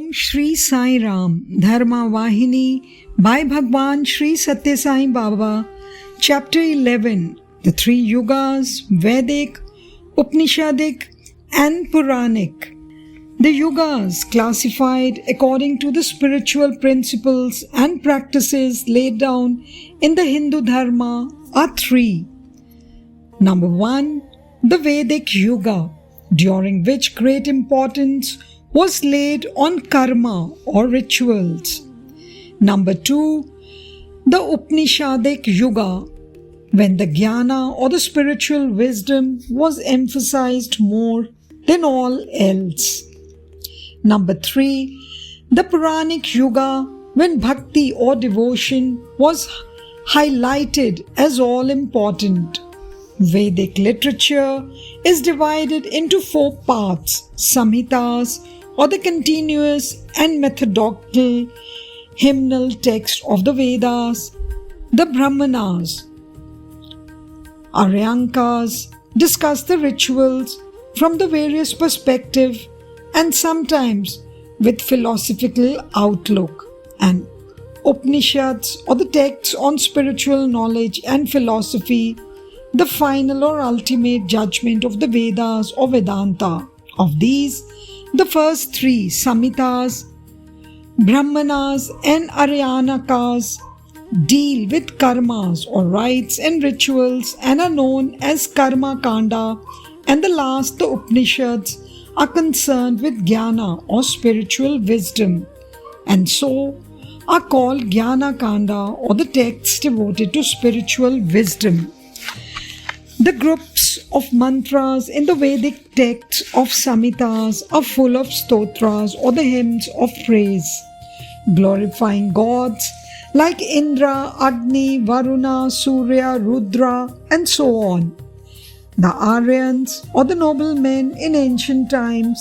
Om Shri Sai Ram Dharma Vahini by Bhagwan Shri Satya Sai Baba. Chapter 11. The Three Yugas, Vedic, Upanishadic and Puranic. The Yugas, classified according to the spiritual principles and practices laid down in the Hindu Dharma, are three. Number 1. The Vedic Yuga, during which great importance was laid on karma or rituals. Number 2. The Upanishadic Yuga, when the jnana or the spiritual wisdom was emphasized more than all else. Number 3. The Puranic Yuga, when bhakti or devotion was highlighted as all important. Vedic literature is divided into 4 parts: Samhitas, or the continuous and methodical hymnal text of the Vedas; the Brahmanas, Aryankas, discuss the rituals from the various perspectives and sometimes with philosophical outlook; and Upanishads, or the texts on spiritual knowledge and philosophy, the final or ultimate judgment of the Vedas or Vedanta. Of these, the first 3, Samhitas, Brahmanas and Aryanakas, deal with karmas or rites and rituals and are known as Karma Kanda, and the last, the Upanishads, are concerned with jnana or spiritual wisdom, and so are called Jnana Kanda, or the texts devoted to spiritual wisdom. The groups of mantras in the Vedic texts of Samhitas are full of stotras, or the hymns of praise, glorifying gods like Indra, Agni, Varuna, Surya, Rudra, and so on. The Aryans, or the noblemen in ancient times,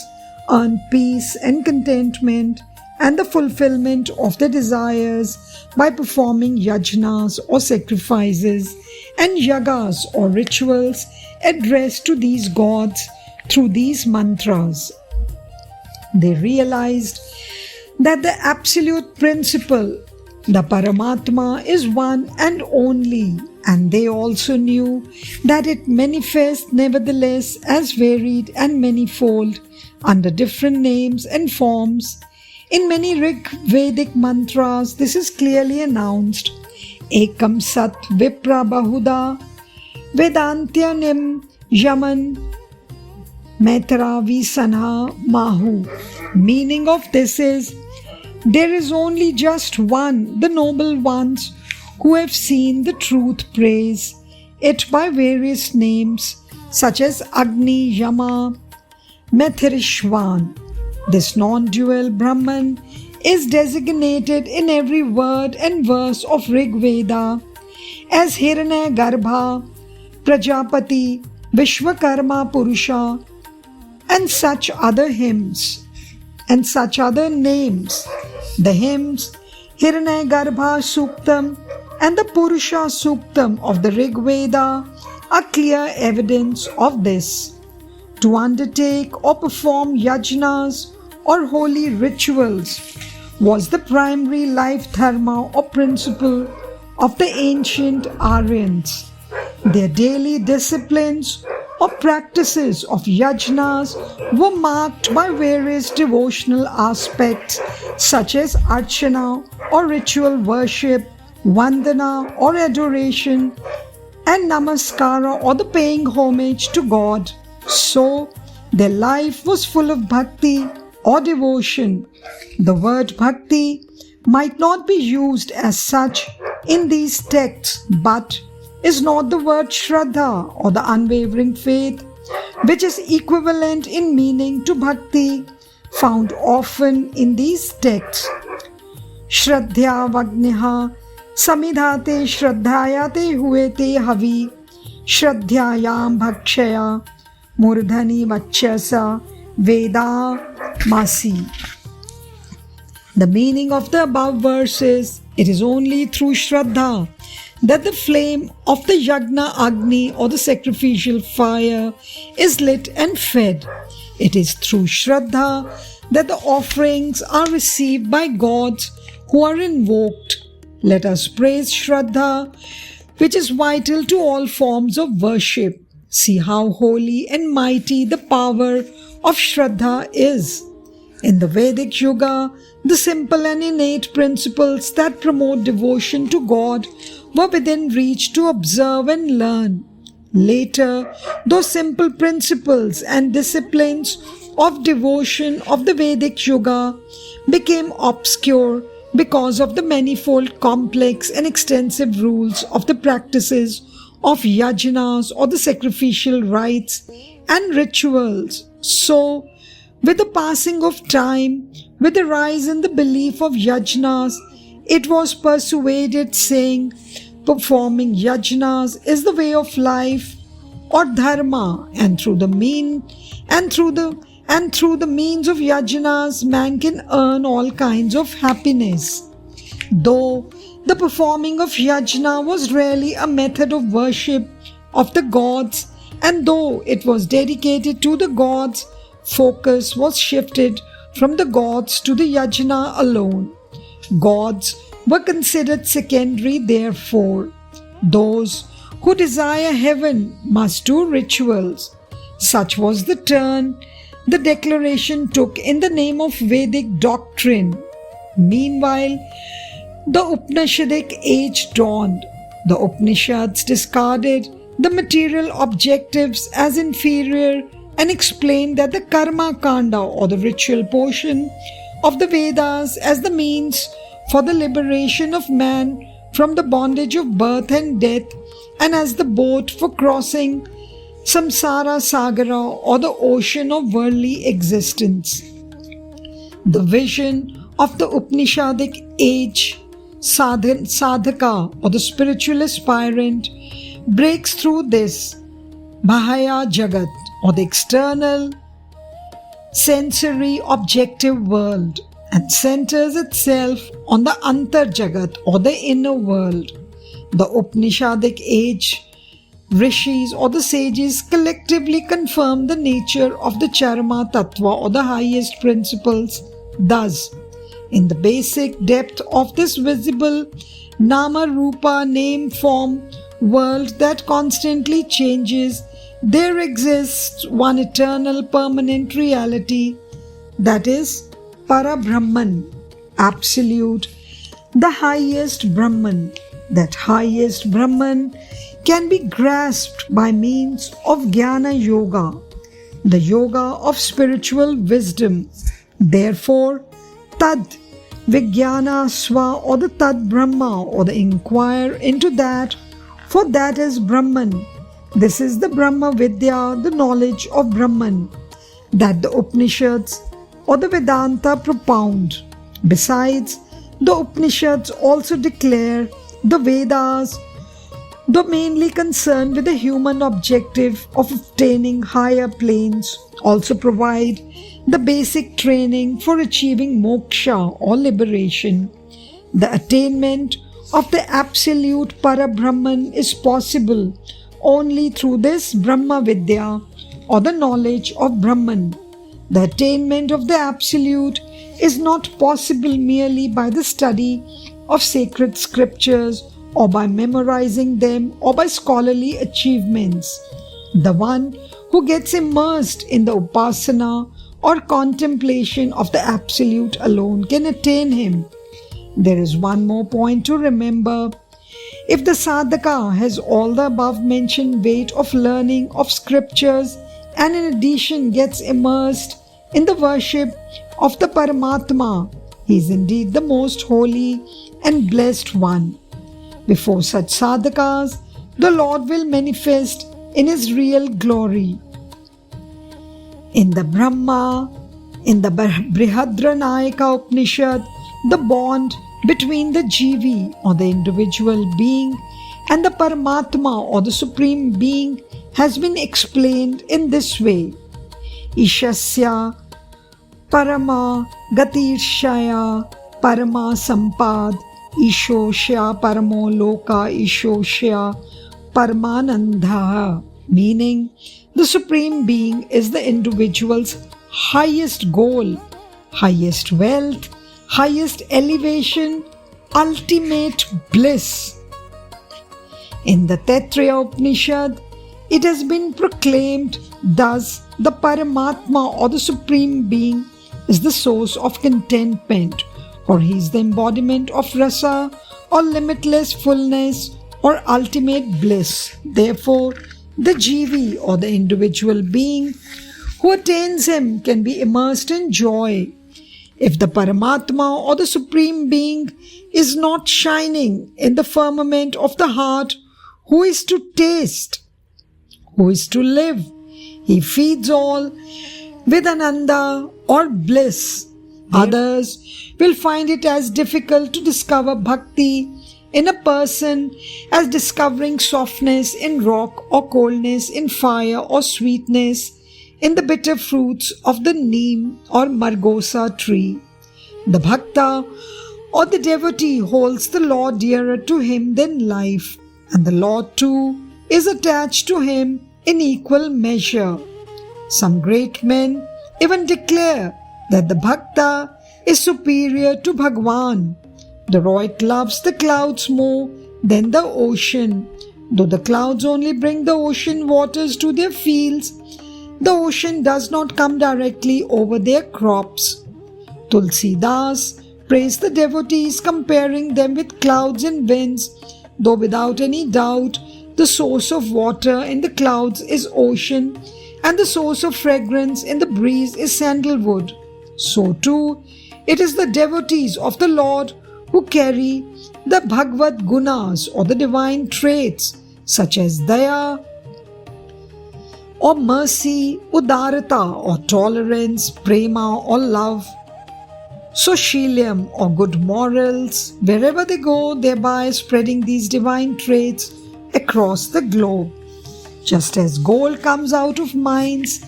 earned peace and contentment and the fulfillment of their desires by performing yajnas or sacrifices and yagas or rituals addressed to these gods through these mantras. They realized that the absolute principle, the Paramatma, is one and only, and they also knew that it manifests nevertheless as varied and manifold under different names and forms. In many Rig Vedic mantras, this is clearly announced: Ekam Sat Vipra Bahuda Vedantyanim Yaman Maitara Sanha Mahu. Meaning of this is, there is only just one, the noble ones, who have seen the truth praise it by various names such as Agni, Yama, Maitharishwan. This non-dual Brahman is designated in every word and verse of Rig Veda as Hiranyagarbha, Prajapati, Vishwakarma Purusha, and such other hymns and such other names. The hymns Hiranyagarbha Suktam and the Purusha Suktam of the Rig Veda are clear evidence of this. To undertake or perform yajnas or holy rituals was the primary life dharma or principle of the ancient Aryans. Their daily disciplines or practices of yajnas were marked by various devotional aspects such as archana or ritual worship, vandana or adoration, and namaskara or the paying homage to God. So, their life was full of bhakti or devotion. The word bhakti might not be used as such in these texts, but is not the word shraddha or the unwavering faith, which is equivalent in meaning to bhakti, found often in these texts. Shraddhya vagniha samidhate shraddhayate huete havi shraddhyayam bhakshaya murdhani vachasa veda masi. The meaning of the above verse is, it is only through shraddha that the flame of the yagna agni or the sacrificial fire is lit and fed. It is through Shraddha that the offerings are received by gods who are invoked. Let us praise Shraddha, which is vital to all forms of worship. See how holy and mighty the power of Shraddha is. In the Vedic Yuga, the simple and innate principles that promote devotion to God were within reach to observe and learn. Later, those simple principles and disciplines of devotion of the Vedic Yuga became obscure because of the manifold complex and extensive rules of the practices of yajnas or the sacrificial rites and rituals. So, with the passing of time, with the rise in the belief of yajnas, it was persuaded saying, performing yajnas is the way of life or dharma, and through the means of yajnas, man can earn all kinds of happiness. Though the performing of yajna was rarely a method of worship of the gods, and though it was dedicated to the gods, focus was shifted from the gods to the yajna alone. Gods were considered secondary, therefore. Those who desire heaven must do rituals. Such was the turn the declaration took in the name of Vedic doctrine. Meanwhile, the Upanishadic age dawned. The Upanishads discarded the material objectives as inferior and explained that the Karma Kanda or the ritual portion of the Vedas as the means for the liberation of man from the bondage of birth and death, and as the boat for crossing samsara sagara or the ocean of worldly existence. The vision of the Upanishadic age sadhaka or the spiritual aspirant breaks through this Bahaya Jagat or the external sensory objective world and centers itself on the Antar Jagat or the inner world. The Upanishadic age rishis or the sages collectively confirm the nature of the Charma Tattva or the highest principles. Thus, in the basic depth of this visible Nama Rupa name form world that constantly changes, there exists one eternal permanent reality, that is Parabrahman, Absolute, the highest Brahman. That highest Brahman can be grasped by means of Jnana Yoga, the yoga of spiritual wisdom. Therefore, Tad Vijnana Swa or the Tad Brahma or the inquire into that, for that is Brahman. This is the Brahma Vidya, the knowledge of Brahman, that the Upanishads or the Vedanta propound. Besides, the Upanishads also declare the Vedas, though mainly concerned with the human objective of obtaining higher planes, also provide the basic training for achieving moksha or liberation. The attainment of the absolute Parabrahman is possible only through this Brahma Vidya or the knowledge of Brahman. The attainment of the Absolute is not possible merely by the study of sacred scriptures or by memorizing them or by scholarly achievements. The one who gets immersed in the upasana or contemplation of the Absolute alone can attain him. There is one more point to remember. If the sadhaka has all the above mentioned weight of learning of scriptures and in addition gets immersed in the worship of the Paramatma, he is indeed the most holy and blessed one. Before such sadhakas, the Lord will manifest in his real glory. In the Brihadranayaka Upanishad, the bond between the Jivi or the individual being and the Paramatma or the Supreme Being has been explained in this way. Ishasya Parama Gatirshaya Parama Sampad Ishoshya Paramo Loka Ishoshya Paramanandha, meaning The Supreme Being is the individual's highest goal, highest wealth, highest elevation, ultimate bliss. In the Taittiriya Upanishad, it has been proclaimed thus: the Paramatma or the Supreme Being is the source of contentment, for he is the embodiment of rasa or limitless fullness or ultimate bliss. Therefore, the jivi or the individual being who attains him can be immersed in joy. If the Paramatma or the Supreme Being is not shining in the firmament of the heart, who is to taste? Who is to live? He feeds all with ananda or bliss. Others will find it as difficult to discover bhakti in a person as discovering softness in rock or coldness in fire or sweetness in the bitter fruits of the neem or margosa tree. The bhakta or the devotee holds the Lord dearer to him than life, and the Lord too is attached to him in equal measure. Some great men even declare that the bhakta is superior to Bhagwan. The Roit loves the clouds more than the ocean. Though the clouds only bring the ocean waters to their fields, the ocean does not come directly over their crops. Tulsidas praised the devotees, comparing them with clouds and winds, though without any doubt the source of water in the clouds is ocean, and the source of fragrance in the breeze is sandalwood. So too, it is the devotees of the Lord who carry the Bhagavad Gunas or the divine traits such as Daya or mercy, Udarata or tolerance, Prema or love, Soshilium or good morals. Wherever they go, thereby spreading these divine traits across the globe. Just as gold comes out of mines,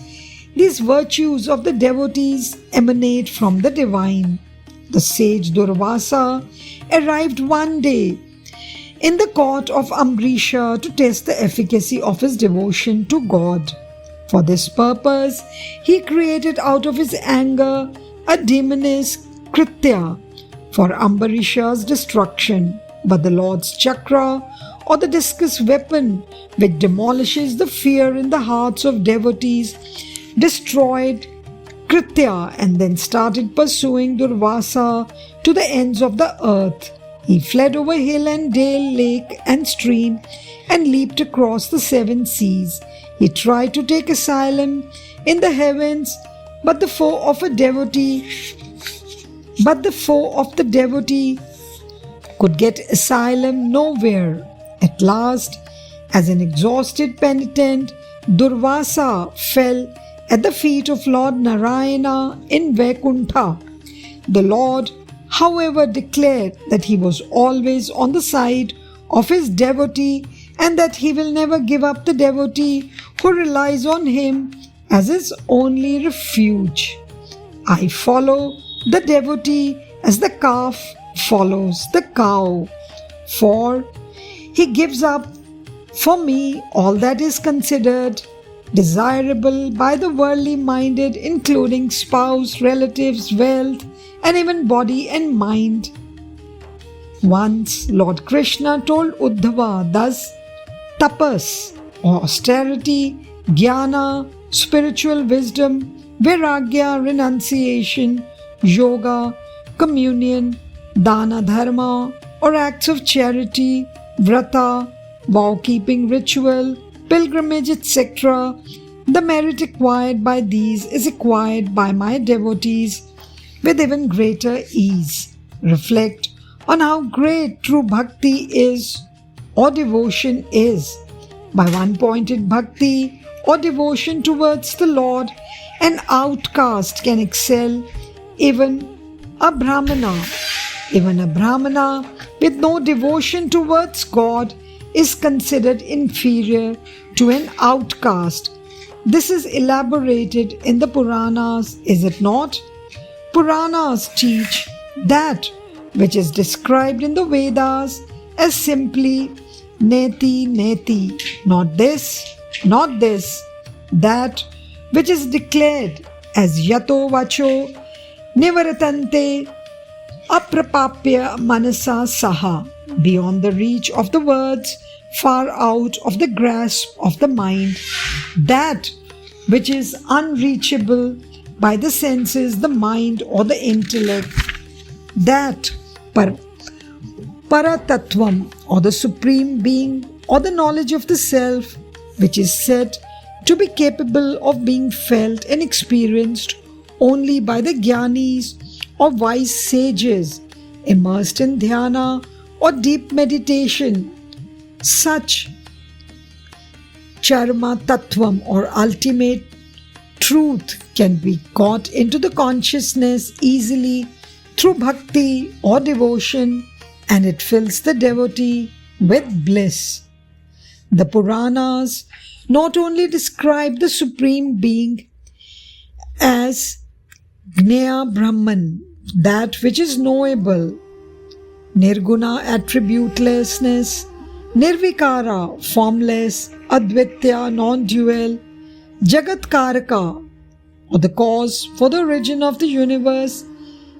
these virtues of the devotees emanate from the divine. The sage Durvasa arrived one day in the court of Ambrisha to test the efficacy of his devotion to God. For this purpose, he created out of his anger a demoness Kritya for Ambarisha's destruction. But the Lord's chakra or the discus weapon, which demolishes the fear in the hearts of devotees, destroyed Kritya and then started pursuing Durvasa to the ends of the earth. He fled over hill and dale, lake and stream, and leaped across the 7 seas. He tried to take asylum in the heavens, but the foe of the devotee could get asylum nowhere. At last, as an exhausted penitent, Durvasa fell at the feet of Lord Narayana in Vaikuntha. The Lord, however, declared that he was always on the side of his devotee and that he will never give up the devotee who relies on him as his only refuge. I follow the devotee as the calf follows the cow, for he gives up for me all that is considered desirable by the worldly minded, including spouse, relatives, wealth, and even body and mind. Once Lord Krishna told Uddhava thus: tapas or austerity, jnana, spiritual wisdom, vairagya, renunciation, yoga, communion, dana dharma or acts of charity, vrata, vow-keeping ritual, pilgrimage, etc. The merit acquired by these is acquired by my devotees with even greater ease. Reflect on how great true bhakti is or devotion is. By one-pointed bhakti or devotion towards the Lord, an outcast can excel even a brahmana. Even a brahmana with no devotion towards God is considered inferior to an outcast. This is elaborated in the Puranas, is it not? Puranas teach that which is described in the Vedas as simply neti neti, not this, that which is declared as yato vacho nivaratante aprapapya manasa saha, beyond the reach of the words, far out of the grasp of the mind, that which is unreachable by the senses, the mind or the intellect, that Paratattvam, or the Supreme Being, or the knowledge of the Self, which is said to be capable of being felt and experienced only by the Gyanis or wise sages immersed in dhyana or deep meditation. Such Charma Tattvam, or ultimate truth, can be got into the consciousness easily through bhakti or devotion, and it fills the devotee with bliss. The Puranas not only describe the Supreme Being as Gnaya Brahman, that which is knowable, Nirguna attributelessness, Nirvikara formless, Advitya non-dual, Jagatkaraka, or the cause for the origin of the universe,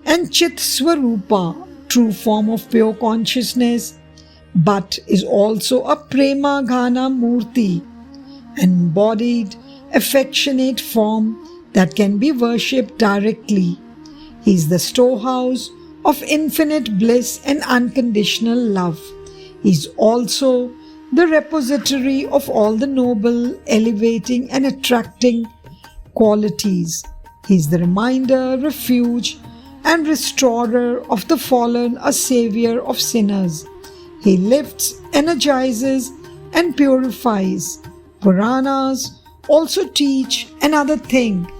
and Chit Swarupa, true form of pure consciousness, but is also a Prema Ghana Murti, embodied, affectionate form that can be worshipped directly. He is the storehouse of infinite bliss and unconditional love. He is also the repository of all the noble, elevating and attracting qualities. He is the reminder, refuge and restorer of the fallen, a savior of sinners. He lifts, energizes and purifies. Puranas also teach another thing.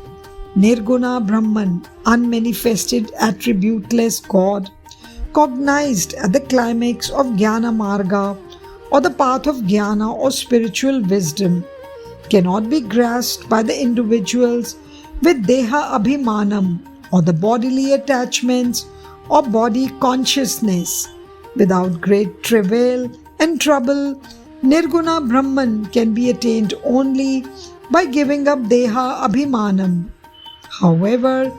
Nirguna Brahman, unmanifested, attributeless God, cognized at the climax of Jnana Marga, or the path of Jnana or spiritual wisdom, cannot be grasped by the individuals with Deha Abhimanam, or the bodily attachments or body consciousness. Without great travail and trouble, Nirguna Brahman can be attained only by giving up Deha Abhimanam. However,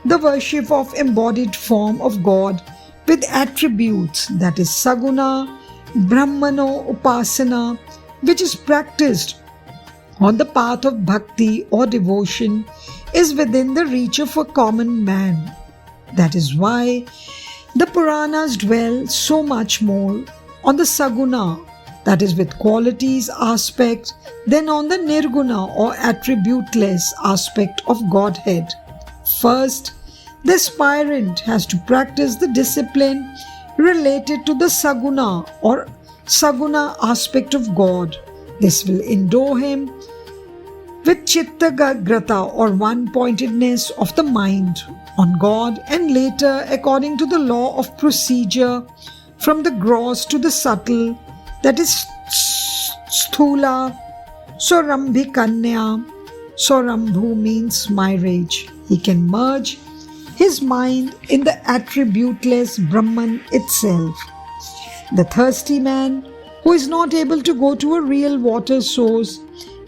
the worship of embodied form of God with attributes, that is Saguna, Brahmano Upasana, which is practiced on the path of bhakti or devotion, is within the reach of a common man. That is why the Puranas dwell so much more on the Saguna, that is with qualities aspect, than on the Nirguna or attributeless aspect of Godhead. First, the aspirant has to practice the discipline related to the Saguna or Saguna aspect of God. This will endow him with Chittagrata or one-pointedness of the mind on God, and later, according to the law of procedure, from the gross to the subtle, that is Sthula, Sorambhikanya. Sorambhu means marriage. He can merge his mind in the attributeless Brahman itself. The thirsty man who is not able to go to a real water source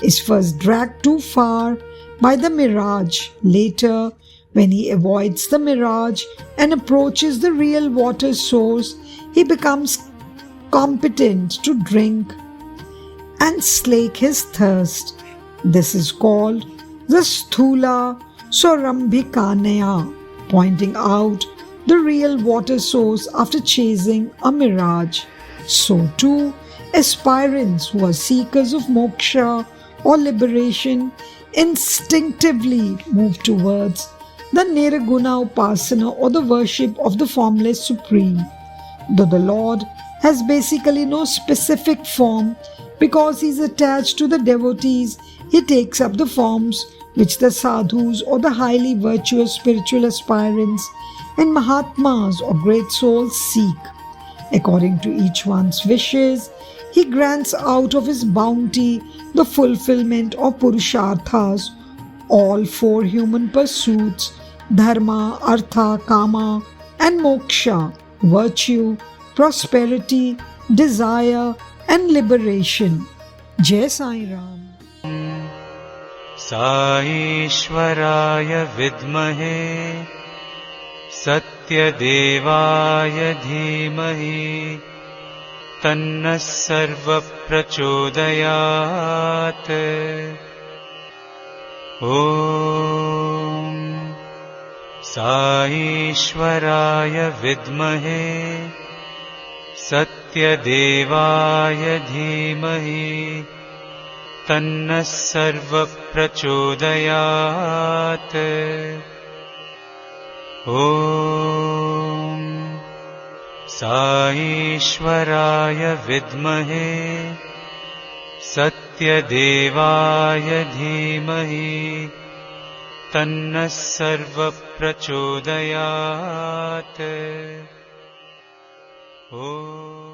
is first dragged too far by the mirage. Later, when he avoids the mirage and approaches the real water source, he becomes competent to drink and slake his thirst. This is called the Sthula Sorambhikanaya, pointing out the real water source after chasing a mirage. So too, aspirants who are seekers of moksha or liberation instinctively move towards the Nirguna Upasana or the worship of the formless Supreme. Though the Lord has basically no specific form, because he is attached to the devotees, he takes up the forms which the sadhus or the highly virtuous spiritual aspirants and Mahatmas or great souls seek. According to each one's wishes, he grants out of his bounty the fulfillment of Purusharthas, all four human pursuits: Dharma, Artha, Kama and Moksha, virtue, prosperity, desire and liberation. Jai Sai Ram. साईश्वराय विद्महे सत्यदेवाय धीमहि तन्नः सर्वः प्रचोदयात्। ॐ साईश्वराय विद्महे सत्यदेवाय धीमहि तन्नः सर्वः प्रचोदयात्। ॐ साईश्वराय विद्महे सत्यदेवाय धीमहि तन्नः सर्वः प्रचोदयात्। ॐ